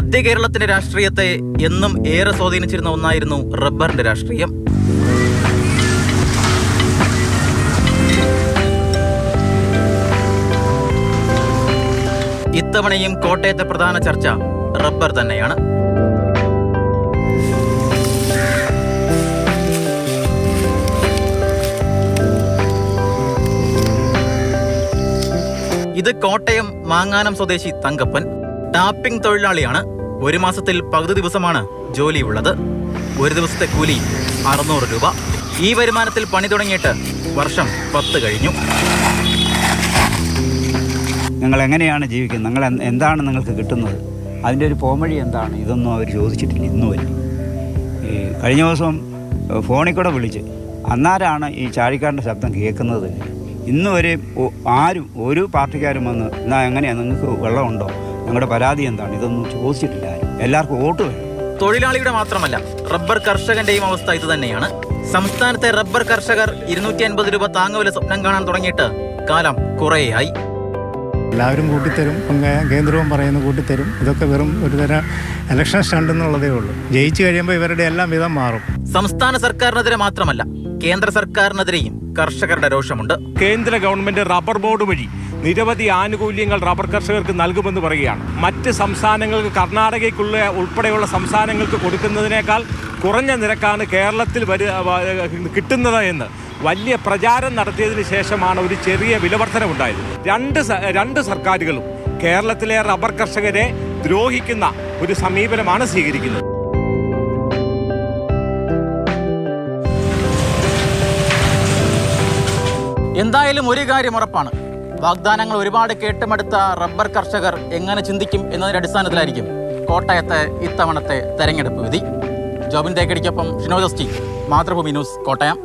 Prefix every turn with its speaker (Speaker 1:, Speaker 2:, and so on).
Speaker 1: മധ്യ കേരളത്തിന്റെ രാഷ്ട്രീയത്തെ എന്നും ഏറെ സ്വാധീനിച്ചിരുന്ന ഒന്നായിരുന്നു റബ്ബറിന്റെ രാഷ്ട്രീയം. ഇത്തവണയും കോട്ടയത്തെ പ്രധാന ചർച്ച റബ്ബർ തന്നെയാണ്. ഇത് കോട്ടയം മാങ്ങാനം സ്വദേശി തങ്കപ്പൻ. ടാപ്പിംഗ് തൊഴിലാളിയാണ്. ഒരു മാസത്തിൽ പകുതി ദിവസമാണ് ജോലിയുള്ളത്. ഒരു ദിവസത്തെ കൂലി 600 രൂപ. ഈ വരുമാനത്തിൽ പണി തുടങ്ങിയിട്ട് വർഷം 10 കഴിഞ്ഞു.
Speaker 2: നിങ്ങൾ എങ്ങനെയാണ് ജീവിക്കുന്നത്, നിങ്ങൾ എന്താണ് നിങ്ങൾക്ക് കിട്ടുന്നത്, അതിൻ്റെ ഒരു പോംവഴി എന്താണ്, ഇതൊന്നും അവർ ചോദിച്ചിട്ടില്ല ഇന്നു വരെ. കഴിഞ്ഞ ദിവസം ഫോണിൽ കൂടെ വിളിച്ച് അന്നാരാണ് ഈ ചാഴിക്കാരൻ്റെ ശബ്ദം കേൾക്കുന്നത്. ഇന്ന് വരെ ആരും ഒരു പാർട്ടിക്കാരും വന്ന് എന്നാൽ എങ്ങനെയാണ്, നിങ്ങൾക്ക് വെള്ളമുണ്ടോ, നിങ്ങളുടെ പരാതി എന്താണ്, ഇതൊന്നും ചോദിച്ചിട്ടില്ല ആരും. എല്ലാവർക്കും വോട്ട് വേണം.
Speaker 1: തൊഴിലാളിയുടെ മാത്രമല്ല റബ്ബർ കർഷകന്റെയും അവസ്ഥ ഇത് തന്നെയാണ്. സംസ്ഥാനത്തെ റബ്ബർ കർഷകർ 250 രൂപ താങ്ങുവില സ്വപ്നം കാണാൻ തുടങ്ങിയിട്ട് കാലം കുറേയായി.
Speaker 3: എല്ലാവരും കൂട്ടിത്തരും, കേന്ദ്രവും പറയുന്ന കൂട്ടിത്തരും. ഇതൊക്കെ വെറും ഒരു തരം ഇലക്ഷൻ സ്റ്റണ്ട് എന്നുള്ളതേ ഉള്ളൂ. ജയിച്ചു കഴിയുമ്പോൾ ഇവരുടെ എല്ലാം വിധം മാറും.
Speaker 1: സംസ്ഥാന സർക്കാരിനെതിരെ മാത്രമല്ല കേന്ദ്ര സർക്കാരിനെതിരെയും കർഷകരുടെ രോഷമുണ്ട്.
Speaker 4: കേന്ദ്ര ഗവൺമെന്റ് റബ്ബർ ബോർഡ് വഴി നിരവധി ആനുകൂല്യങ്ങൾ റബ്ബർ കർഷകർക്ക് നൽകുമെന്ന് പറയുകയാണ്. മറ്റ് സംസ്ഥാനങ്ങൾക്ക്, കർണാടകയ്ക്കുള്ള ഉൾപ്പെടെയുള്ള സംസ്ഥാനങ്ങൾക്ക് കൊടുക്കുന്നതിനേക്കാൾ കുറഞ്ഞ നിരക്കാണ് കേരളത്തിൽ കിട്ടുന്നത് എന്ന് വലിയ പ്രചാരം നടത്തിയതിന് ശേഷമാണ് ഒരു ചെറിയ വിലവർധനവുണ്ടായത്. രണ്ട് സർക്കാരുകളും കേരളത്തിലെ റബ്ബർ കർഷകരെ ദ്രോഹിക്കുന്ന ഒരു സമീപനമാണ് സ്വീകരിക്കുന്നത്.
Speaker 1: എന്തായാലും ഒരു കാര്യം ഉറപ്പാണ്, വാഗ്ദാനങ്ങൾ ഒരുപാട് കേട്ടുമടുത്ത റബ്ബർ കർഷകർ എങ്ങനെ ചിന്തിക്കും എന്നതിന്റെ അടിസ്ഥാനത്തിലായിരിക്കും കോട്ടയത്തെ ഇത്തവണത്തെ തെരഞ്ഞെടുപ്പ് വിധി. ജോബിൻ തേക്കടിക്കൊപ്പം ഷിനോജ്, മാതൃഭൂമി ന്യൂസ്, കോട്ടയം.